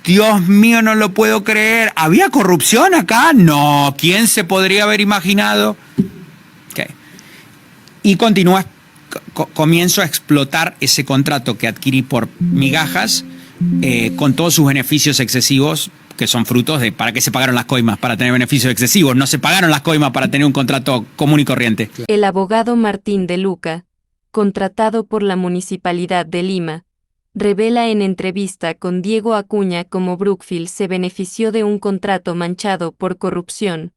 Dios mío, no lo puedo creer. ¿Había corrupción acá? No. ¿Quién se podría haber imaginado? Okay. Y continúa, comienzo a explotar ese contrato que adquirí por migajas con todos sus beneficios excesivos, que son frutos de para qué se pagaron las coimas, para tener beneficios excesivos. No se pagaron las coimas para tener un contrato común y corriente. El abogado Martín de Luca, contratado por la Municipalidad de Lima, revela en entrevista con Diego Acuña cómo Brookfield se benefició de un contrato manchado por corrupción.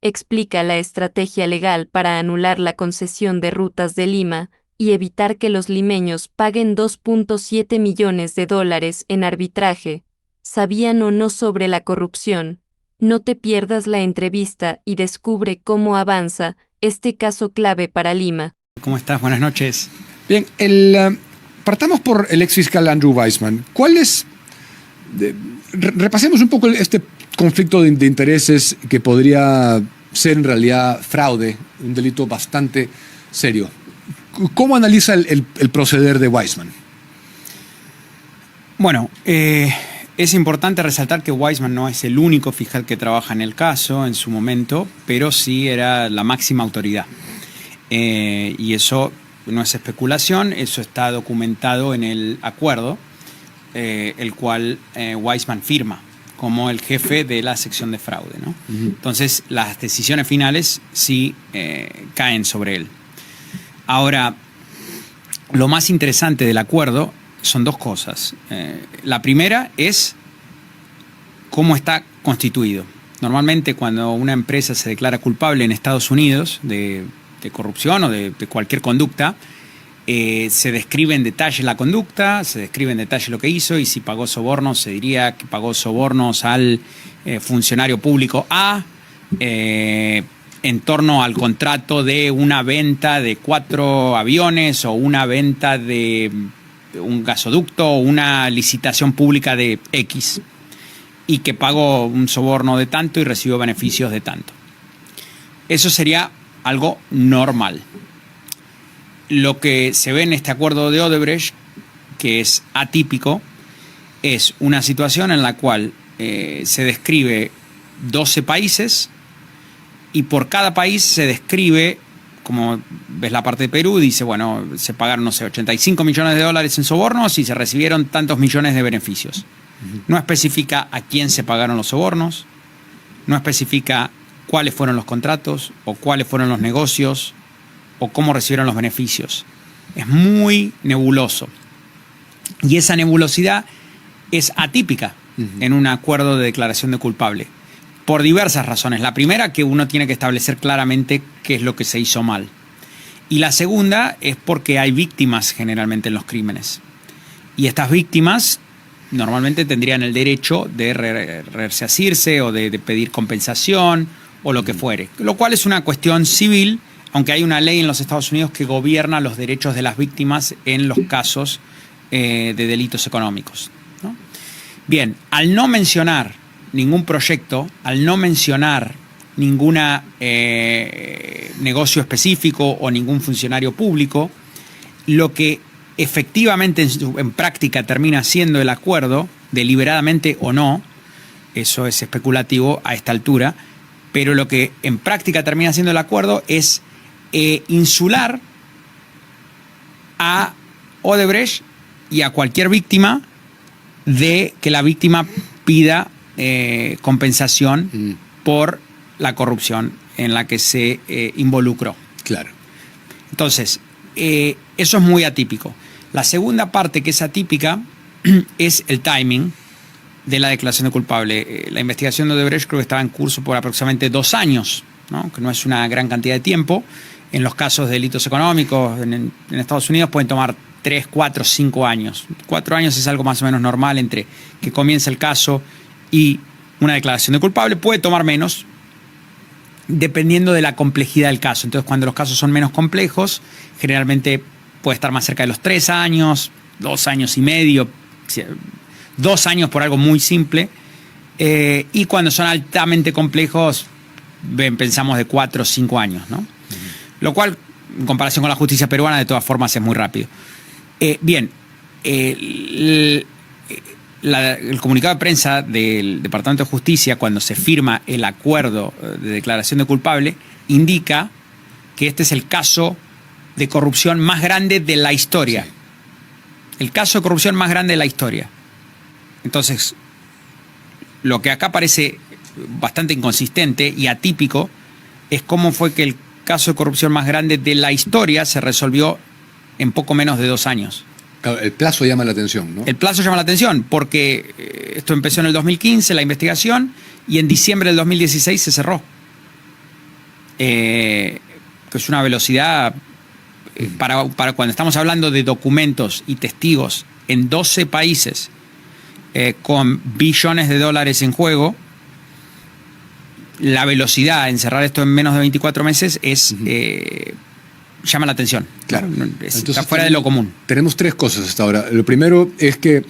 Explica la estrategia legal para anular la concesión de rutas de Lima y evitar que los limeños paguen $2.7 millones en arbitraje. ¿Sabían o no sobre la corrupción? No te pierdas la entrevista y descubre cómo avanza este caso clave para Lima. ¿Cómo estás? Buenas noches. Bien, partamos por el ex fiscal Andrew Weissmann. Repasemos un poco este conflicto de intereses que podría ser en realidad fraude, un delito bastante serio. ¿Cómo analiza el proceder de Weissmann? Bueno, es importante resaltar que Weissmann no es el único fiscal que trabaja en el caso en su momento, pero sí era la máxima autoridad. Y eso no es especulación, eso está documentado en el acuerdo, el cual Weissmann firma como el jefe de la sección de fraude, ¿no? Entonces, las decisiones finales sí caen sobre él. Ahora, lo más interesante del acuerdo son dos cosas. La primera es cómo está constituido. Normalmente, cuando una empresa se declara culpable en Estados Unidos de corrupción o de cualquier conducta, se describe en detalle la conducta, se describe en detalle lo que hizo, y si pagó sobornos se diría que pagó sobornos al funcionario público A en torno al contrato de una venta de 4 aviones o una venta de un gasoducto o una licitación pública de X, y que pagó un soborno de tanto y recibió beneficios de tanto. Eso sería algo normal. Lo que se ve en este acuerdo de Odebrecht, que es atípico, es una situación en la cual se describe 12 países y por cada país se describe, como ves la parte de Perú, dice, bueno, se pagaron, no sé, $85 millones en sobornos y se recibieron tantos millones de beneficios. No especifica a quién se pagaron los sobornos, no especifica cuáles fueron los contratos o cuáles fueron los negocios o cómo recibieron los beneficios. Es muy nebuloso. Y esa nebulosidad es atípica en un acuerdo de declaración de culpable, por diversas razones. La primera, que uno tiene que establecer claramente qué es lo que se hizo mal. Y la segunda es porque hay víctimas generalmente en los crímenes. Y estas víctimas normalmente tendrían el derecho de resarcirse o de pedir compensación o lo que fuere. Lo cual es una cuestión civil, aunque hay una ley en los Estados Unidos que gobierna los derechos de las víctimas en los casos de delitos económicos, ¿no? Bien, al no mencionar ningún proyecto, al no mencionar ningún negocio específico o ningún funcionario público, lo que efectivamente en práctica termina siendo el acuerdo, deliberadamente o no, eso es especulativo a esta altura, pero lo que en práctica termina siendo el acuerdo es insular a Odebrecht y a cualquier víctima de que la víctima pida compensación por la corrupción en la que se involucró. Claro. Entonces, eso es muy atípico. La segunda parte que es atípica es el timing de la declaración de culpable. La investigación de Odebrecht creo que estaba en curso por aproximadamente 2 años, ¿no? Que no es una gran cantidad de tiempo. En los casos de delitos económicos en Estados Unidos pueden tomar 3, 4, 5 años. 4 años es algo más o menos normal entre que comienza el caso y una declaración de culpable. Puede tomar menos, dependiendo de la complejidad del caso. Entonces, cuando los casos son menos complejos, generalmente puede estar más cerca de los 3 años, 2 años y medio, 2 años por algo muy simple. Y cuando son altamente complejos, pensamos de 4 o 5 años, ¿no? Lo cual, en comparación con la justicia peruana, de todas formas es muy rápido. Bien, el comunicado de prensa del Departamento de Justicia, cuando se firma el acuerdo de declaración de culpable, indica que este es el caso de corrupción más grande de la historia. Sí. El caso de corrupción más grande de la historia. Entonces, lo que acá parece bastante inconsistente y atípico es cómo fue que el caso de corrupción más grande de la historia se resolvió en poco menos de 2 años. Claro, el plazo llama la atención, ¿no? El plazo llama la atención porque esto empezó en el 2015, la investigación, y en diciembre del 2016 se cerró. Que es una velocidad para cuando estamos hablando de documentos y testigos en 12 países con billones de dólares en juego. La velocidad en cerrar esto en menos de 24 meses es llama la atención. Claro. Está fuera de lo común. Tenemos 3 cosas hasta ahora. Lo primero es que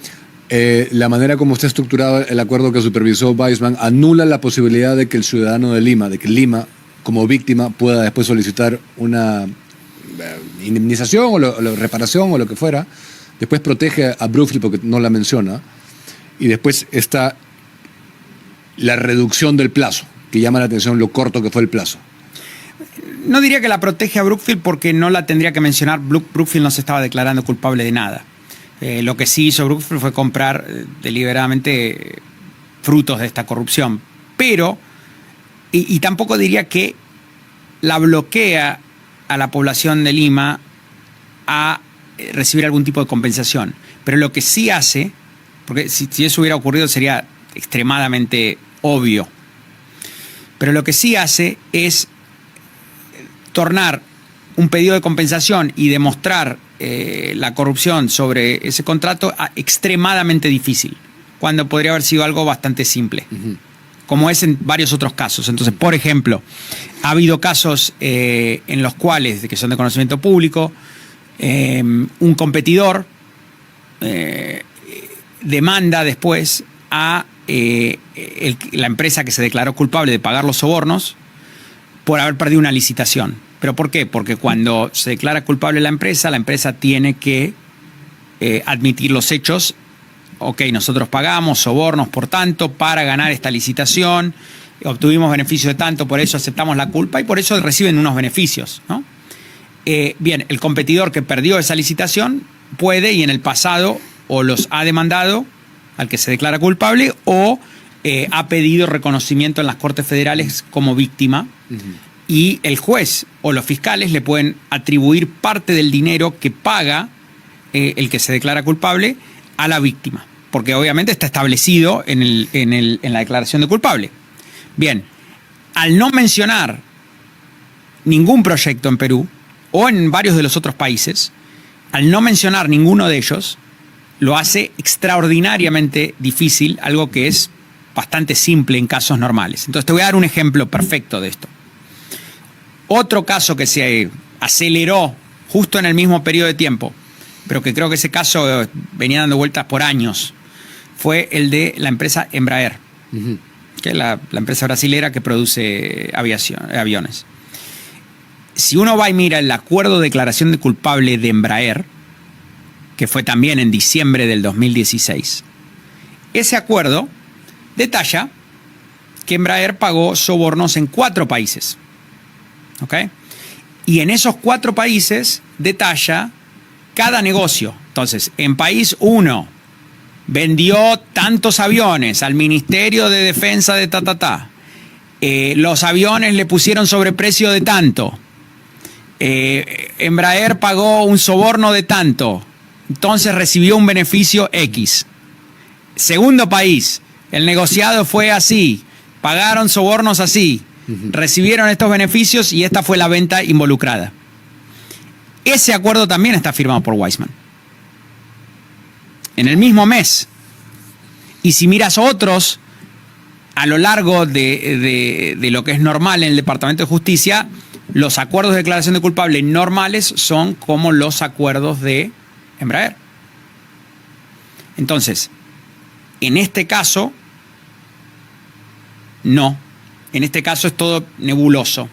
la manera como está estructurado el acuerdo que supervisó Weissmann anula la posibilidad de que el ciudadano de Lima, de que Lima como víctima pueda después solicitar una indemnización o reparación o lo que fuera. Después protege a Brookfield porque no la menciona. Y después está la reducción del plazo, que llama la atención lo corto que fue el plazo. No diría que la protege a Brookfield porque no la tendría que mencionar. Brookfield no se estaba declarando culpable de nada. Lo que sí hizo Brookfield fue comprar deliberadamente frutos de esta corrupción. Pero, y tampoco diría que la bloquea a la población de Lima a recibir algún tipo de compensación. Pero lo que sí hace, porque si eso hubiera ocurrido sería extremadamente obvio, pero lo que sí hace es tornar un pedido de compensación y demostrar la corrupción sobre ese contrato extremadamente difícil, cuando podría haber sido algo bastante simple, como es en varios otros casos. Entonces, por ejemplo, ha habido casos en los cuales, que son de conocimiento público, un competidor demanda después a la empresa que se declaró culpable de pagar los sobornos por haber perdido una licitación. ¿Pero por qué? Porque cuando se declara culpable la empresa tiene que admitir los hechos. Ok, nosotros pagamos sobornos por tanto para ganar esta licitación, obtuvimos beneficio de tanto, por eso aceptamos la culpa y por eso reciben unos beneficios, ¿no? Bien, el competidor que perdió esa licitación puede, y en el pasado, o los ha demandado al que se declara culpable o ha pedido reconocimiento en las Cortes Federales como víctima. Y el juez o los fiscales le pueden atribuir parte del dinero que paga el que se declara culpable a la víctima, porque obviamente está establecido en la declaración de culpable. Bien, al no mencionar ningún proyecto en Perú o en varios de los otros países, al no mencionar ninguno de ellos, lo hace extraordinariamente difícil, algo que es bastante simple en casos normales. Entonces te voy a dar un ejemplo perfecto de esto. Otro caso que se aceleró justo en el mismo periodo de tiempo, pero que creo que ese caso venía dando vueltas por años, fue el de la empresa Embraer, que es la empresa brasilera que produce aviones. Si uno va y mira el acuerdo de declaración de culpable de Embraer, que fue también en diciembre del 2016, ese acuerdo detalla que Embraer pagó sobornos en 4 países. ¿Ok? Y en esos 4 países detalla cada negocio. Entonces, en país 1 vendió tantos aviones al Ministerio de Defensa de los aviones le pusieron sobreprecio de tanto. Embraer pagó un soborno de tanto. Entonces recibió un beneficio X. Segundo país, el negociado fue así. Pagaron sobornos así. Recibieron estos beneficios y esta fue la venta involucrada. Ese acuerdo también está firmado por Weissmann. En el mismo mes. Y si miras otros, a lo largo de lo que es normal en el Departamento de Justicia, los acuerdos de declaración de culpable normales son como los acuerdos de Embraer. Entonces, en este caso, no. En este caso es todo nebuloso.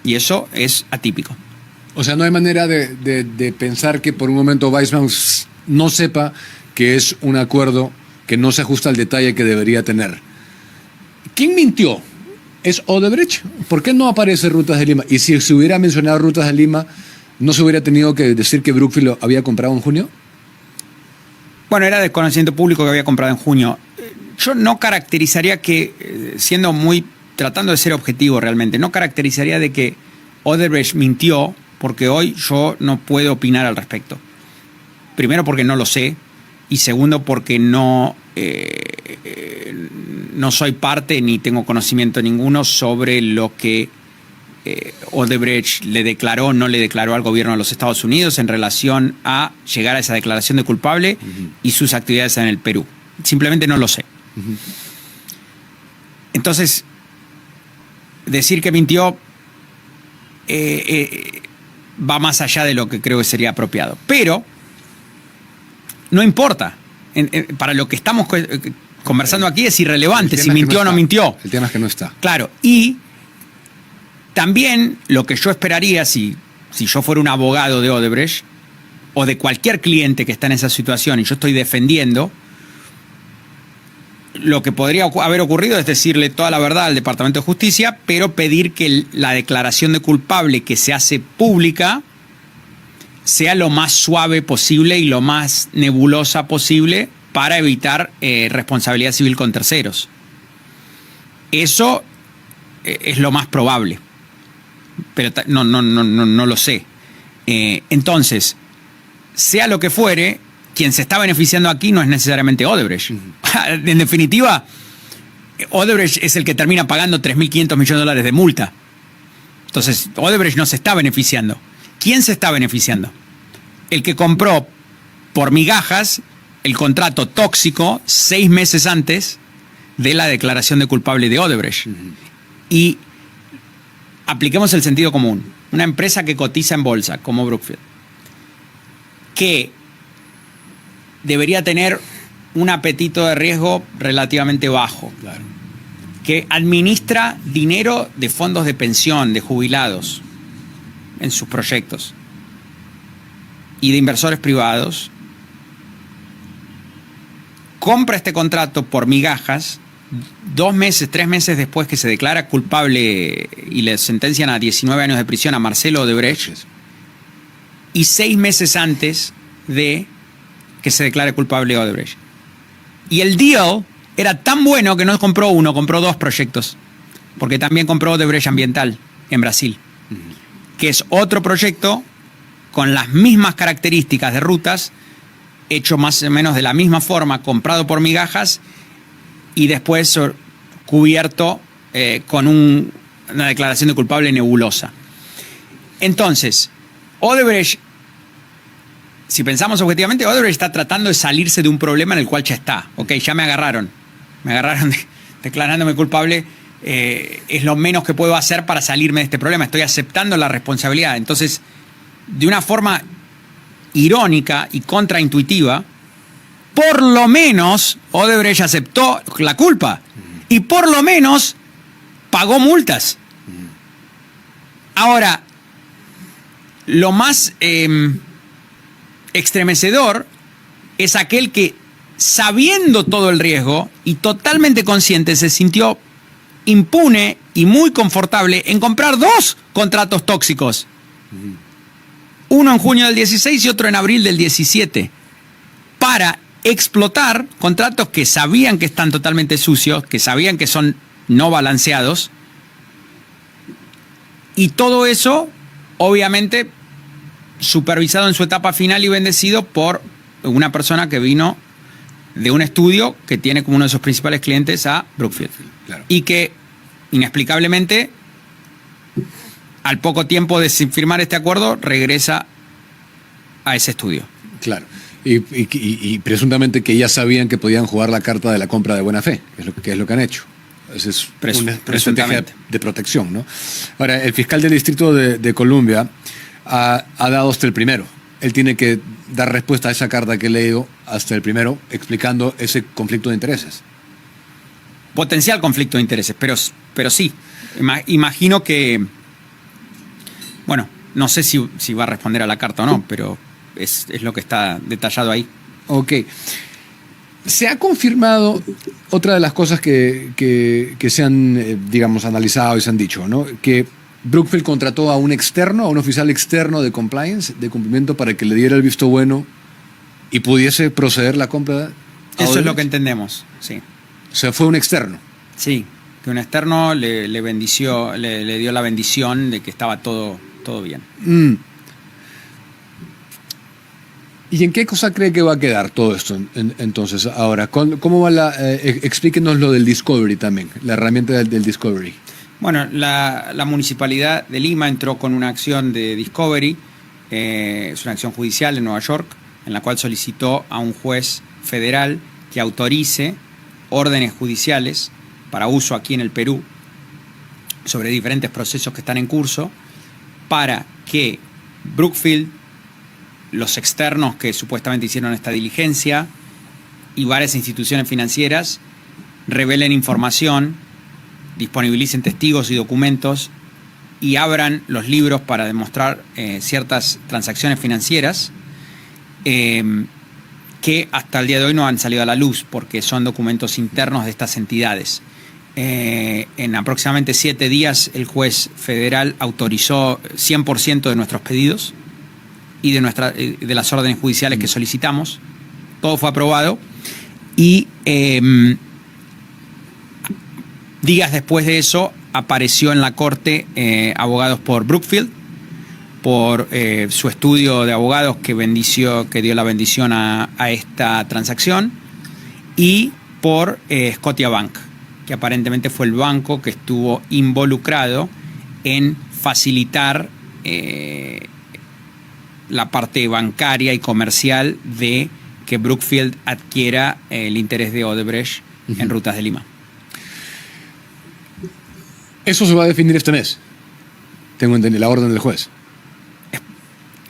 Y eso es atípico. O sea, no hay manera de pensar que por un momento Weissmann no sepa que es un acuerdo que no se ajusta al detalle que debería tener. ¿Quién mintió? ¿Es Odebrecht? ¿Por qué no aparece Rutas de Lima? Y si se hubiera mencionado Rutas de Lima, ¿no se hubiera tenido que decir que Brookfield lo había comprado en junio? Bueno, era de conocimiento público que había comprado en junio. Yo no caracterizaría que, tratando de ser objetivo realmente, no caracterizaría de que Odebrecht mintió, porque hoy yo no puedo opinar al respecto. Primero porque no lo sé, y segundo porque no soy parte ni tengo conocimiento ninguno sobre lo que Odebrecht le declaró o no le declaró al gobierno de los Estados Unidos en relación a llegar a esa declaración de culpable y sus actividades en el Perú. Simplemente no lo sé. Entonces, decir que mintió va más allá de lo que creo que sería apropiado. Pero no importa. Para lo que estamos conversando aquí es irrelevante si mintió o no mintió. El tema es que no está. Claro, y también lo que yo esperaría si yo fuera un abogado de Odebrecht o de cualquier cliente que está en esa situación y yo estoy defendiendo, lo que podría haber ocurrido es decirle toda la verdad al Departamento de Justicia, pero pedir que la declaración de culpable que se hace pública sea lo más suave posible y lo más nebulosa posible para evitar responsabilidad civil con terceros. Eso es lo más probable, pero no lo sé. Entonces, sea lo que fuere, quien se está beneficiando aquí no es necesariamente Odebrecht. En definitiva, Odebrecht es el que termina pagando $3.500 millones de multa. Entonces, Odebrecht no se está beneficiando. ¿Quién se está beneficiando? El que compró por migajas el contrato tóxico 6 meses antes de la declaración de culpable de Odebrecht. Y apliquemos el sentido común. Una empresa que cotiza en bolsa, como Brookfield, que debería tener un apetito de riesgo relativamente bajo, Claro. que administra dinero de fondos de pensión, de jubilados, en sus proyectos, y de inversores privados, compra este contrato por migajas 2 meses, 3 meses después que se declara culpable y le sentencian a 19 años de prisión a Marcelo Odebrecht, y 6 meses antes de que se declare culpable Odebrecht. Y el deal era tan bueno que no compró uno, compró 2 proyectos, porque también compró Odebrecht Ambiental en Brasil, que es otro proyecto con las mismas características de rutas, hecho más o menos de la misma forma, comprado por migajas y después cubierto con una declaración de culpable nebulosa. Entonces, Odebrecht, si pensamos objetivamente, Odebrecht está tratando de salirse de un problema en el cual ya está. Ok, ya me agarraron declarándome culpable. Es lo menos que puedo hacer para salirme de este problema. Estoy aceptando la responsabilidad. Entonces, de una forma irónica y contraintuitiva, por lo menos Odebrecht aceptó la culpa y por lo menos pagó multas. Ahora, lo más estremecedor es aquel que, sabiendo todo el riesgo y totalmente consciente, se sintió impune y muy confortable en comprar 2 contratos tóxicos. Uno en junio del 16 y otro en abril del 17. Para explotar contratos que sabían que están totalmente sucios, que sabían que son no balanceados. Y todo eso, obviamente, supervisado en su etapa final y bendecido por una persona que vino de un estudio que tiene como uno de sus principales clientes a Brookfield. Claro. Y que, inexplicablemente, al poco tiempo de firmar este acuerdo, regresa a ese estudio. Claro. Y presuntamente que ya sabían que podían jugar la carta de la compra de buena fe, que es lo que han hecho. Esa es una estrategia de protección, ¿no? Ahora, el fiscal del Distrito de Columbia ha dado hasta el primero. Él tiene que dar respuesta a esa carta que he leído hasta el primero, explicando ese conflicto de intereses. Potencial conflicto de intereses, pero sí. Imagino que, bueno, no sé si va a responder a la carta o no, pero es lo que está detallado ahí. Ok. Se ha confirmado otra de las cosas que se han, digamos, analizado y se han dicho, ¿no? Que Brookfield contrató a un externo, a un oficial externo de compliance, de cumplimiento, para que le diera el visto bueno y pudiese proceder la compra. Eso es lo que entendemos, sí. O sea, fue un externo. Sí, que un externo le dio la bendición de que estaba todo bien. ¿Y en qué cosa cree que va a quedar todo esto entonces ahora? ¿Cómo va explíquenos lo del Discovery también, la herramienta del Discovery? Bueno, la Municipalidad de Lima entró con una acción de Discovery, es una acción judicial en Nueva York, en la cual solicitó a un juez federal que autorice órdenes judiciales para uso aquí en el Perú sobre diferentes procesos que están en curso para que Brookfield, los externos que supuestamente hicieron esta diligencia y varias instituciones financieras revelen información, disponibilicen testigos y documentos y abran los libros para demostrar ciertas transacciones financieras que hasta el día de hoy no han salido a la luz porque son documentos internos de estas entidades. En aproximadamente 7 días el juez federal autorizó 100% de nuestros pedidos y de las órdenes judiciales que solicitamos. Todo fue aprobado y días después de eso apareció en la corte abogados por Brookfield, por su estudio de abogados que dio la bendición a esta transacción, y por Scotiabank, que aparentemente fue el banco que estuvo involucrado en facilitar la parte bancaria y comercial de que Brookfield adquiera el interés de Odebrecht en Rutas de Lima. Eso se va a definir este mes, tengo entendido, la orden del juez.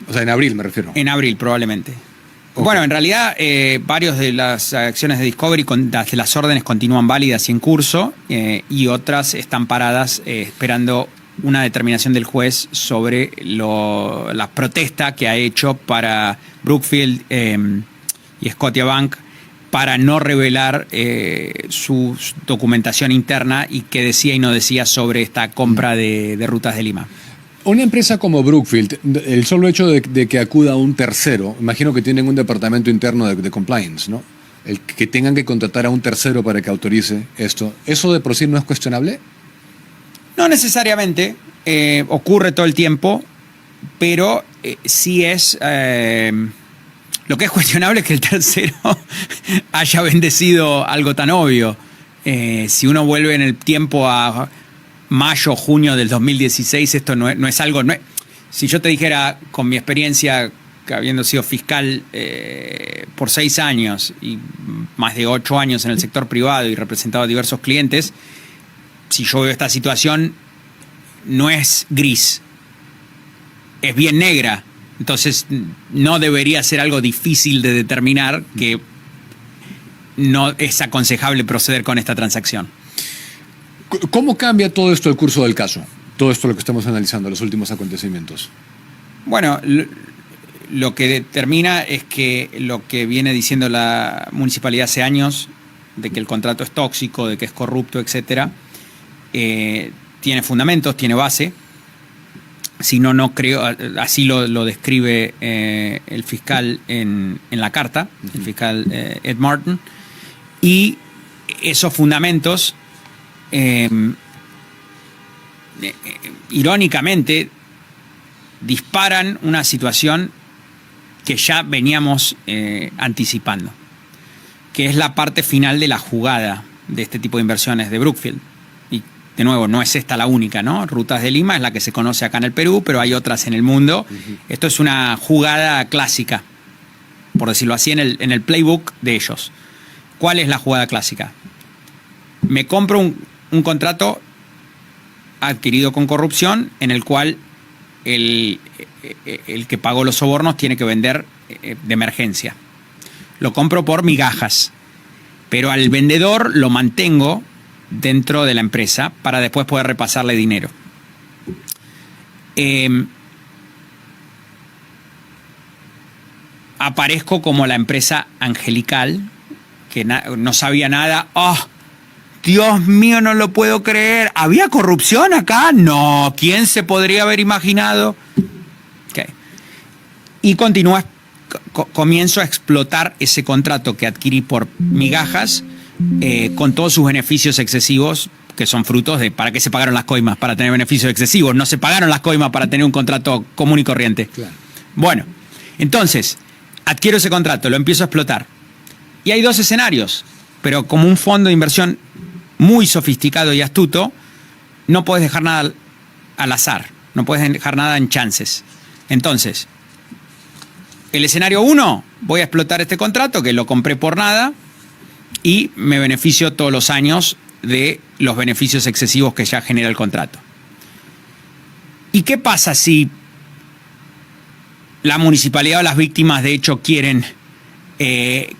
O sea, en abril me refiero. En abril, probablemente. Okay. Bueno, en realidad, varios de las acciones de Discovery, de las órdenes continúan válidas y en curso, y otras están paradas esperando una determinación del juez sobre la protesta que ha hecho para Brookfield y Scotiabank para no revelar su documentación interna y qué decía y no decía sobre esta compra de Rutas de Lima. Una empresa como Brookfield, el solo hecho de que acuda a un tercero, imagino que tienen un departamento interno de compliance, ¿no? El que tengan que contratar a un tercero para que autorice esto, ¿eso de por sí no es cuestionable? No necesariamente, ocurre todo el tiempo, pero sí es... lo que es cuestionable es que el tercero haya bendecido algo tan obvio. Si uno vuelve en el tiempo a mayo, junio del 2016, esto no es algo... Si yo te dijera, con mi experiencia, que habiendo sido fiscal por 6 años y más de 8 años en el sector privado y representado a diversos clientes, si yo veo esta situación, no es gris, es bien negra. Entonces no debería ser algo difícil de determinar que no es aconsejable proceder con esta transacción. ¿Cómo cambia todo esto el curso del caso? Todo esto lo que estamos analizando, los últimos acontecimientos. Bueno, lo que determina es que lo que viene diciendo la municipalidad hace años, de que el contrato es tóxico, de que es corrupto, etcétera, tiene fundamentos, tiene base. Si no, no creo, así lo describe el fiscal en la carta, el fiscal Ed Martin, y esos fundamentos, irónicamente, disparan una situación que ya veníamos anticipando, que es la parte final de la jugada de este tipo de inversiones de Brookfield. Y de nuevo, no es esta la única, ¿no? Rutas de Lima es la que se conoce acá en el Perú, pero hay otras en el mundo. Esto es una jugada clásica, por decirlo así, en el playbook de ellos. ¿Cuál es la jugada clásica? Me compro un contrato adquirido con corrupción en el cual el que pagó los sobornos tiene que vender de emergencia. Lo compro por migajas, pero al vendedor lo mantengo dentro de la empresa para después poder repasarle dinero. Aparezco como la empresa angelical que no sabía nada. ¡Oh! Dios mío, no lo puedo creer. ¿Había corrupción acá? No. ¿Quién se podría haber imaginado? Okay. Y continúa, comienzo a explotar ese contrato que adquirí por migajas con todos sus beneficios excesivos, que son frutos de para qué se pagaron las coimas, para tener beneficios excesivos. No se pagaron las coimas para tener un contrato común y corriente. Claro. Bueno, entonces, adquiero ese contrato, lo empiezo a explotar. Y hay dos escenarios, pero como un fondo de inversión muy sofisticado y astuto, no puedes dejar nada al azar, no puedes dejar nada en chances. Entonces, el escenario 1, voy a explotar este contrato que lo compré por nada y me beneficio todos los años de los beneficios excesivos que ya genera el contrato. ¿Y qué pasa si la municipalidad o las víctimas de hecho quieren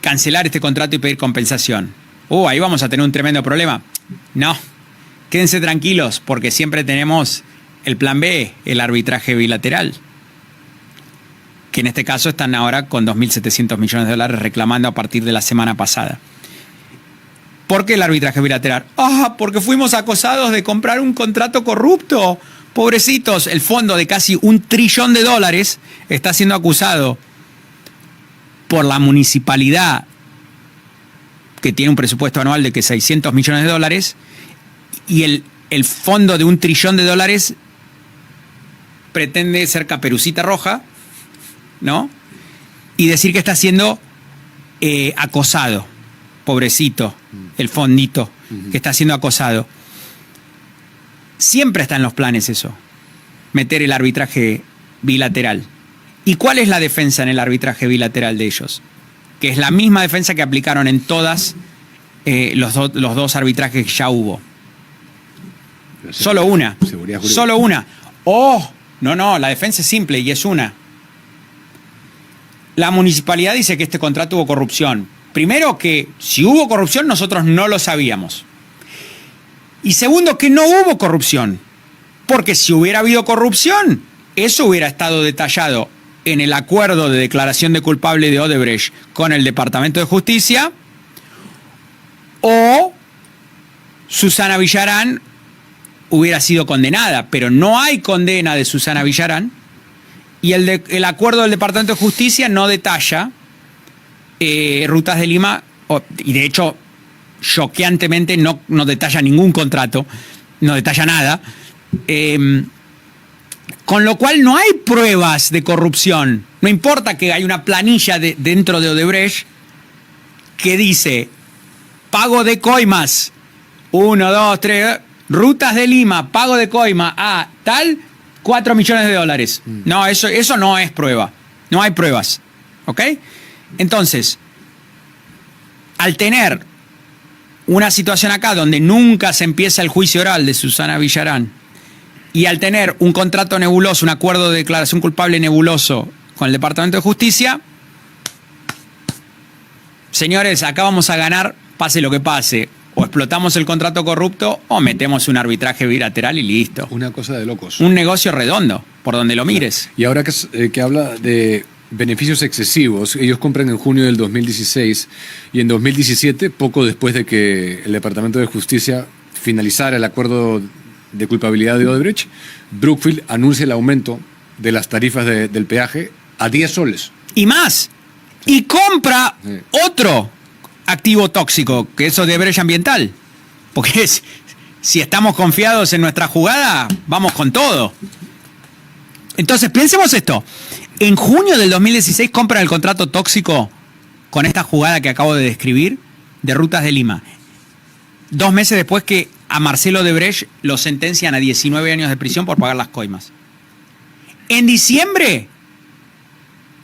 cancelar este contrato y pedir compensación? Ahí vamos a tener un tremendo problema. No, quédense tranquilos porque siempre tenemos el plan B, el arbitraje bilateral, que en este caso están ahora con 2.700 millones de dólares reclamando a partir de la semana pasada. ¿Por qué el arbitraje bilateral? Porque fuimos acosados de comprar un contrato corrupto. Pobrecitos, el fondo de casi $1 trillón está siendo acusado por la municipalidad, que tiene un presupuesto anual de que 600 millones de dólares, y el fondo de $1 trillón pretende ser Caperucita Roja, ¿no? Y decir que está siendo acosado. Pobrecito, el fondito que está siendo acosado. Siempre está en los planes eso, meter el arbitraje bilateral. ¿Y cuál es la defensa en el arbitraje bilateral de ellos? Que es la misma defensa que aplicaron en todas los dos arbitrajes que ya hubo. Solo una. Solo una. No, la defensa es simple y es una. La municipalidad dice que este contrato hubo corrupción. Primero, que si hubo corrupción nosotros no lo sabíamos. Y segundo, que no hubo corrupción. Porque si hubiera habido corrupción, eso hubiera estado detallado en el acuerdo de declaración de culpable de Odebrecht con el Departamento de Justicia, o Susana Villarán hubiera sido condenada, pero no hay condena de Susana Villarán, y el acuerdo del Departamento de Justicia no detalla Rutas de Lima, y de hecho, choqueantemente no detalla ningún contrato, no detalla nada, con lo cual no hay pruebas de corrupción. No importa que hay una planilla dentro de Odebrecht que dice pago de coimas, 1, 2, 3, Rutas de Lima, pago de coima a tal, $4 millones. No, eso no es prueba. No hay pruebas. ¿Ok? Entonces, al tener una situación acá donde nunca se empieza el juicio oral de Susana Villarán, y al tener un contrato nebuloso, un acuerdo de declaración culpable nebuloso con el Departamento de Justicia, señores, acá vamos a ganar, pase lo que pase. O explotamos el contrato corrupto o metemos un arbitraje bilateral y listo. Una cosa de locos. Un negocio redondo, por donde lo mires. Y ahora que habla de beneficios excesivos, ellos compran en junio del 2016 y en 2017, poco después de que el Departamento de Justicia finalizara el acuerdo de culpabilidad de Odebrecht, Brookfield anuncia el aumento de las tarifas del peaje a 10 soles. Y más. Y compra otro activo tóxico, que es Odebrecht Ambiental. Porque si estamos confiados en nuestra jugada, vamos con todo. Entonces, pensemos esto. En junio del 2016 compran el contrato tóxico con esta jugada que acabo de describir de Rutas de Lima. 2 meses después que a Marcelo Odebrecht lo sentencian a 19 años de prisión por pagar las coimas. En diciembre,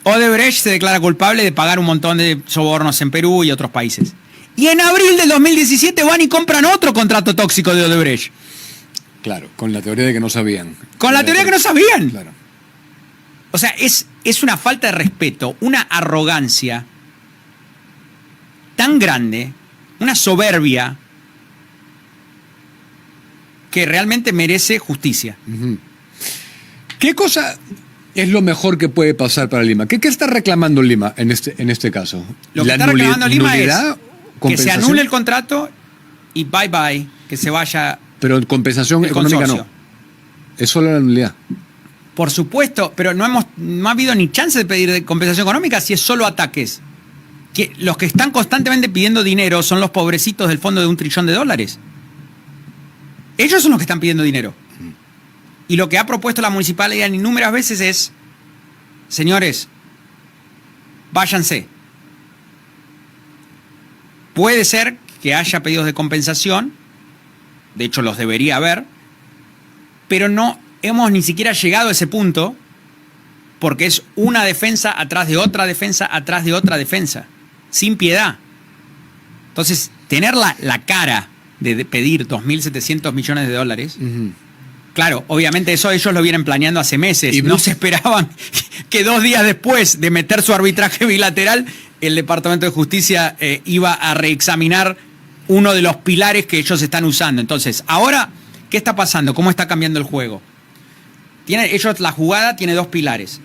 Odebrecht se declara culpable de pagar un montón de sobornos en Perú y otros países. Y en abril del 2017 van y compran otro contrato tóxico de Odebrecht. Claro, con la teoría de que no sabían. Con la teoría de que no sabían. Claro. O sea, es una falta de respeto, una arrogancia tan grande, una soberbia, que realmente merece justicia. Uh-huh. ¿Qué cosa es lo mejor que puede pasar para Lima? ¿Qué está reclamando Lima en este caso? Lo que está reclamando Lima nulidad? Que se anule el contrato y bye bye, que se vaya. Pero compensación económica consorcio. no. Es solo la nulidad. Por supuesto, pero no ha habido ni chance de pedir compensación económica si es solo ataques. Que los que están constantemente pidiendo dinero son los pobrecitos del fondo de $1 trillón. Ellos son los que están pidiendo dinero. Y lo que ha propuesto la municipalidad innumerables veces es, señores, váyanse. Puede ser que haya pedidos de compensación, de hecho los debería haber, pero no hemos ni siquiera llegado a ese punto porque es una defensa atrás de otra defensa, atrás de otra defensa, sin piedad. Entonces, tener la cara de pedir 2.700 millones de dólares, claro, obviamente eso ellos lo vienen planeando hace meses. Y no se esperaban que 2 días después de meter su arbitraje bilateral, el Departamento de Justicia iba a reexaminar uno de los pilares que ellos están usando. Entonces, ahora, ¿qué está pasando? ¿Cómo está cambiando el juego? La jugada tiene 2 pilares.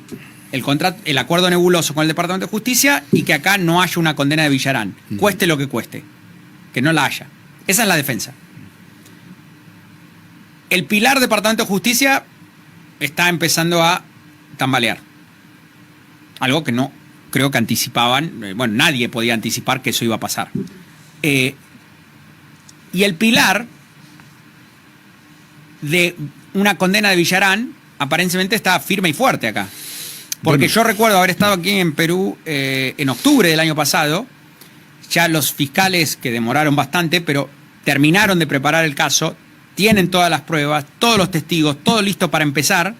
El acuerdo nebuloso con el Departamento de Justicia y que acá no haya una condena de Villarán. Cueste lo que cueste. Que no la haya. Esa es la defensa. El pilar Departamento de Justicia está empezando a tambalear. Algo que no creo que anticipaban. Bueno, nadie podía anticipar que eso iba a pasar. Y el pilar de una condena de Villarán aparentemente está firme y fuerte acá. Porque yo recuerdo haber estado aquí en Perú en octubre del año pasado. Ya los fiscales, que demoraron bastante, pero terminaron de preparar el caso, tienen todas las pruebas, todos los testigos, todo listo para empezar.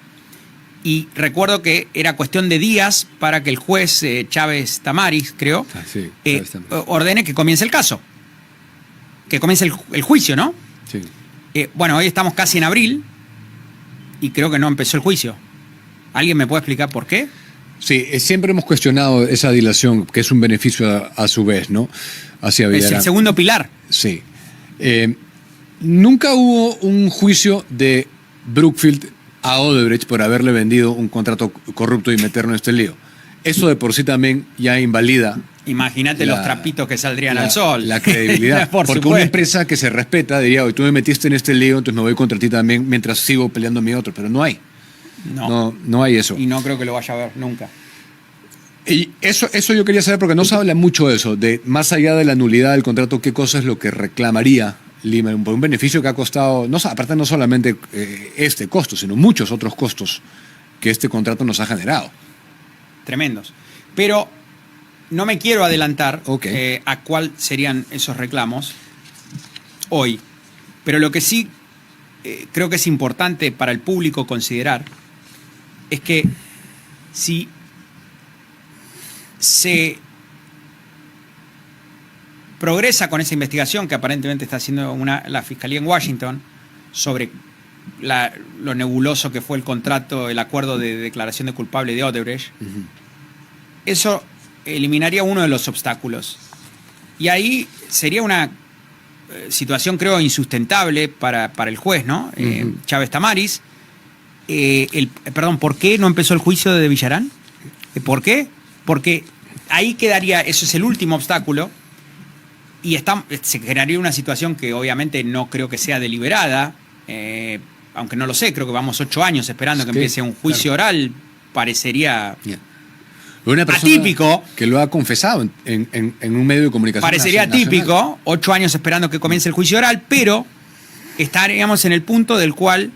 Y recuerdo que era cuestión de días para que el juez Chávez Tamaris, creo, ordene que comience el caso. Que comience el juicio, ¿no? Sí. Bueno, hoy estamos casi en abril y creo que no empezó el juicio. ¿Alguien me puede explicar por qué? Sí, siempre hemos cuestionado esa dilación, que es un beneficio a su vez, ¿no? Hacia Villarán. Es el segundo pilar. Sí. Nunca hubo un juicio de Brookfield a Odebrecht por haberle vendido un contrato corrupto y meterlo en este lío. Eso de por sí también ya invalida. Imagínate los trapitos que saldrían al sol. La credibilidad. Porque supuesto. Una empresa que se respeta diría, oye, tú me metiste en este lío, entonces me voy contra ti también mientras sigo peleando mi otro. Pero no hay. No hay eso. Y no creo que lo vaya a ver nunca. Y eso yo quería saber porque no se habla mucho de eso, de más allá de la nulidad del contrato, qué cosa es lo que reclamaría Lima por un beneficio que ha costado, aparte no solamente este costo, sino muchos otros costos que este contrato nos ha generado. Tremendos. Pero no me quiero adelantar a cuál serían esos reclamos hoy. Pero lo que sí creo que es importante para el público considerar es que si se progresa con esa investigación que aparentemente está haciendo la Fiscalía en Washington sobre lo nebuloso que fue el contrato, el acuerdo de declaración de culpable de Odebrecht, eso eliminaría uno de los obstáculos. Y ahí sería una situación, creo, insustentable para el juez, ¿no? Chávez Tamaris. ¿Por qué no empezó el juicio de Villarán? ¿Por qué? Porque ahí quedaría, eso es el último obstáculo, y se generaría una situación que obviamente no creo que sea deliberada, aunque no lo sé, creo que vamos 8 años esperando que empiece un juicio oral, parecería una persona atípico. Que lo ha confesado en un medio de comunicación. Parecería atípico, 8 años esperando que comience el juicio oral, pero estaríamos en el punto del cual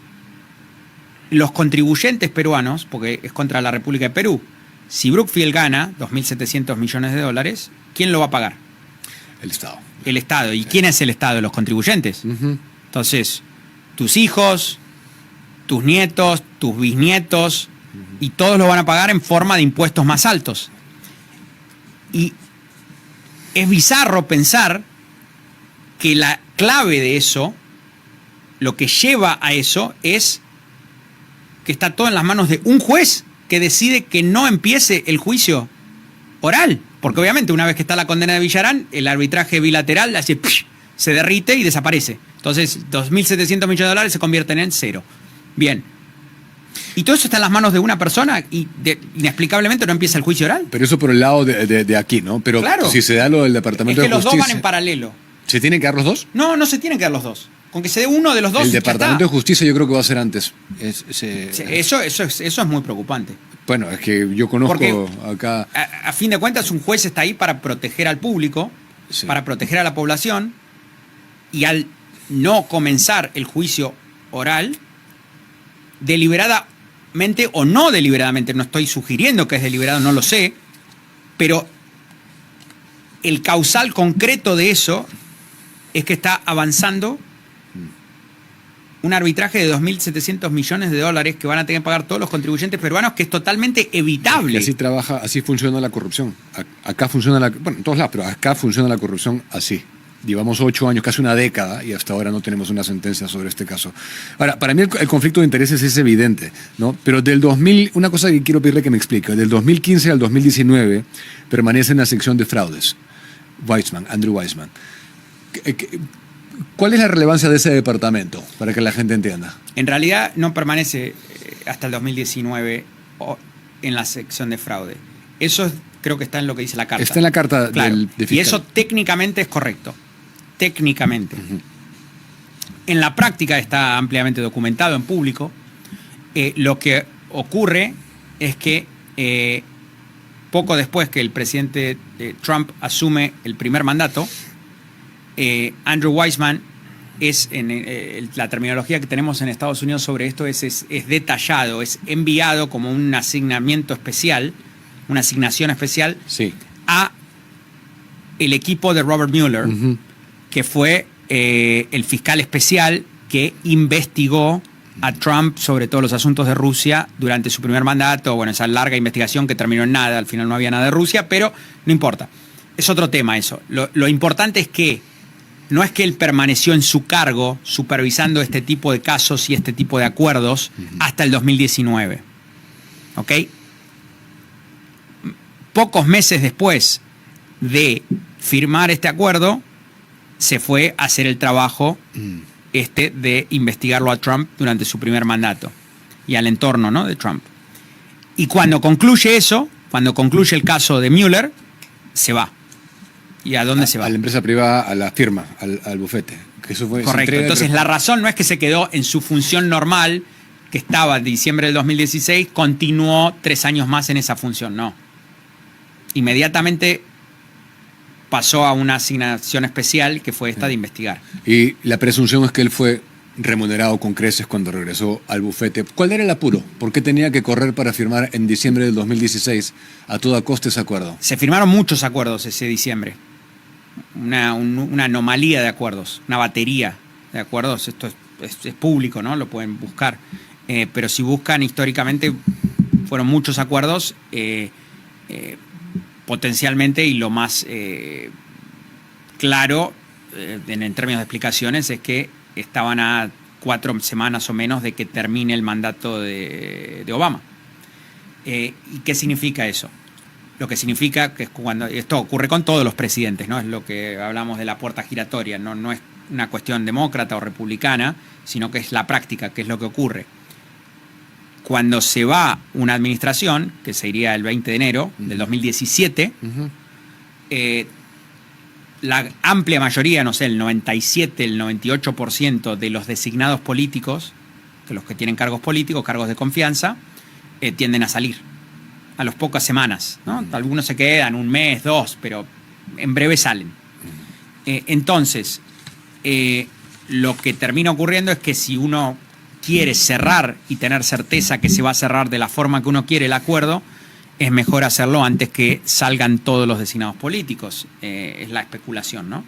los contribuyentes peruanos, porque es contra la República de Perú, si Brookfield gana 2.700 millones de dólares, ¿quién lo va a pagar? El Estado. El Estado. ¿Y quién es el Estado? Los contribuyentes. Entonces, tus hijos, tus nietos, tus bisnietos, y todos lo van a pagar en forma de impuestos más altos. Y es bizarro pensar que la clave de eso, lo que lleva a eso, es que está todo en las manos de un juez que decide que no empiece el juicio oral. Porque obviamente una vez que está la condena de Villarán, el arbitraje bilateral se derrite y desaparece. Entonces 2.700 millones de dólares se convierten en 0. Bien. Y todo eso está en las manos de una persona y inexplicablemente no empieza el juicio oral. Pero eso por el lado de aquí, ¿no? Pero claro. si se da lo del Departamento de Es que Justicia... los dos van en paralelo. ¿Se tienen que dar los dos? No, no se tienen que dar los dos. Con que se dé uno de los dos. El ya Departamento de está. Justicia yo creo que va a ser antes. Eso es muy preocupante. Bueno, es que yo conozco Porque acá... A fin de cuentas, un juez está ahí para proteger al público, Sí. para proteger a la población, y al no comenzar el juicio oral, deliberadamente o no deliberadamente, no estoy sugiriendo que es deliberado, no lo sé, pero el causal concreto de eso es que está avanzando un arbitraje de 2.700 millones de dólares que van a tener que pagar todos los contribuyentes peruanos, que es totalmente evitable. Y así trabaja, así funciona la corrupción. Acá funciona bueno, en todos lados, pero acá funciona la corrupción así. Llevamos 8 años, casi una década, y hasta ahora no tenemos una sentencia sobre este caso. Ahora, para mí el conflicto de intereses es evidente, ¿no? Pero del 2000, una cosa que quiero pedirle que me explique, del 2015 al 2019 permanece en la sección de fraudes. Andrew Weissmann. ¿Cuál es la relevancia de ese departamento, para que la gente entienda? En realidad no permanece hasta el 2019 en la sección de fraude. Eso creo que está en lo que dice la carta. Está en la carta claro. del fiscal. Y eso técnicamente es correcto. Técnicamente. En la práctica está ampliamente documentado en público. Lo que ocurre es que poco después que el presidente Trump asume el primer mandato, Andrew Weissmann la terminología que tenemos en Estados Unidos sobre esto es detallado, es enviado como un asignamiento especial, una asignación especial Sí. a el equipo de Robert Mueller, que fue el fiscal especial que investigó a Trump sobre todos los asuntos de Rusia durante su primer mandato. Bueno, esa larga investigación que terminó en nada, al final no había nada de Rusia, pero no importa. Es otro tema eso. Lo importante es que no es que él permaneció en su cargo supervisando este tipo de casos y este tipo de acuerdos hasta el 2019. ¿Ok? Pocos meses después de firmar este acuerdo, se fue a hacer el trabajo de investigarlo a Trump durante su primer mandato y al entorno, ¿no?, de Trump. Y cuando concluye eso, cuando concluye el caso de Mueller, se va. ¿Y a dónde se va? A la empresa privada, a la firma, al bufete. Que eso fue, correcto. Entonces la razón no es que se quedó en su función normal, que estaba en diciembre del 2016, continuó 3 años más en esa función, no. Inmediatamente pasó a una asignación especial que fue esta de investigar. Y la presunción es que él fue remunerado con creces cuando regresó al bufete. ¿Cuál era el apuro? ¿Por qué tenía que correr para firmar en diciembre del 2016 a toda costa ese acuerdo? Se firmaron muchos acuerdos ese diciembre. Una anomalía de acuerdos, una batería de acuerdos. Esto es público, ¿no? Lo pueden buscar. Pero si buscan históricamente, fueron muchos acuerdos. Potencialmente, y lo más claro en términos de explicaciones es que estaban a 4 semanas o menos de que termine el mandato de Obama. ¿Y qué significa eso? Lo que significa que cuando esto ocurre con todos los presidentes, ¿no? Es lo que hablamos de la puerta giratoria, no es una cuestión demócrata o republicana, sino que es la práctica, que es lo que ocurre. Cuando se va una administración, que se iría el 20 de enero del 2017, la amplia mayoría, no sé, el 97, el 98% de los designados políticos, que los que tienen cargos políticos, cargos de confianza, tienden a salir a las pocas semanas, ¿no? Algunos se quedan 1 mes, 2, pero en breve salen. Entonces, lo que termina ocurriendo es que si uno quiere cerrar y tener certeza que se va a cerrar de la forma que uno quiere el acuerdo, es mejor hacerlo antes que salgan todos los designados políticos. Es la especulación, ¿no?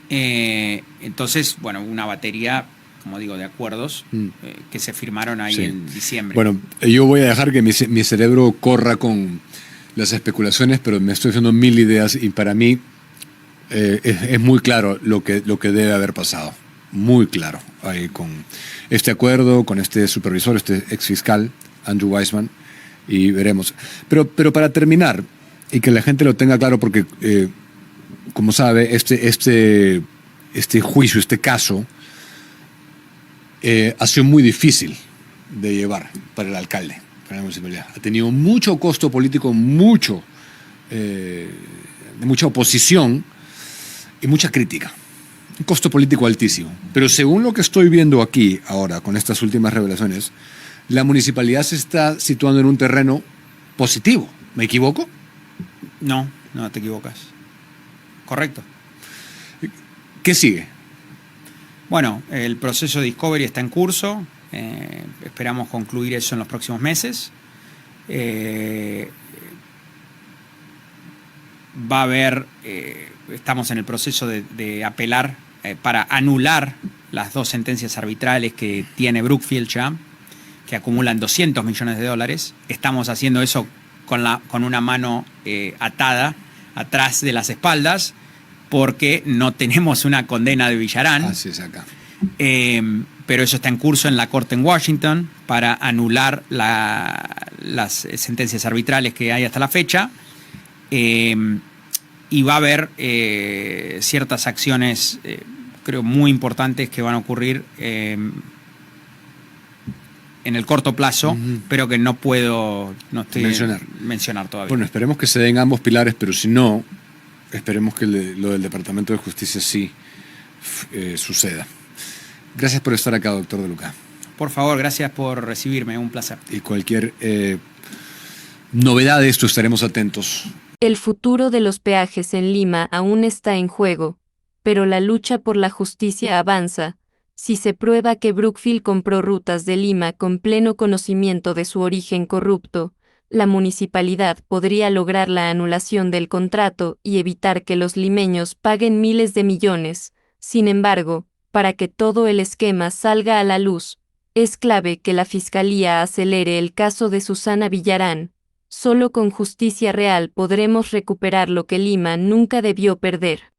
Entonces, bueno, una batería, como digo, de acuerdos que se firmaron ahí en diciembre. Bueno, yo voy a dejar que mi cerebro corra con las especulaciones, pero me estoy haciendo 1000 ideas y para mí es muy claro lo que debe haber pasado. Muy claro. Ahí con este acuerdo, con este supervisor, este ex fiscal, Andrew Weissmann, y veremos. Pero para terminar, y que la gente lo tenga claro, porque como sabe, este juicio, este caso, ha sido muy difícil de llevar para el alcalde, para la municipalidad. Ha tenido mucho costo político, de mucha oposición y mucha crítica. Un costo político altísimo. Pero según lo que estoy viendo aquí ahora, con estas últimas revelaciones, la municipalidad se está situando en un terreno positivo. ¿Me equivoco? No, no te equivocas. Correcto. ¿Qué sigue? Bueno, el proceso de Discovery está en curso. Esperamos concluir eso en los próximos meses. Va a haber, estamos en el proceso de apelar para anular las 2 sentencias arbitrales que tiene Brookfield ya, que acumulan $200 millones. Estamos haciendo eso con una mano atada atrás de las espaldas, porque no tenemos una condena de Villarán. Así es acá. Pero eso está en curso en la corte en Washington para anular las sentencias arbitrales que hay hasta la fecha. Y va a haber ciertas acciones, creo, muy importantes que van a ocurrir en el corto plazo, pero que no estoy mencionar todavía. Bueno, esperemos que se den ambos pilares, pero si no, esperemos que lo del Departamento de Justicia sí suceda. Gracias por estar acá, doctor De Luca. Por favor, gracias por recibirme, un placer. Y cualquier novedad de esto estaremos atentos. El futuro de los peajes en Lima aún está en juego, pero la lucha por la justicia avanza. Si se prueba que Brookfield compró rutas de Lima con pleno conocimiento de su origen corrupto, la municipalidad podría lograr la anulación del contrato y evitar que los limeños paguen miles de millones. Sin embargo, para que todo el esquema salga a la luz, es clave que la Fiscalía acelere el caso de Susana Villarán. Solo con justicia real podremos recuperar lo que Lima nunca debió perder.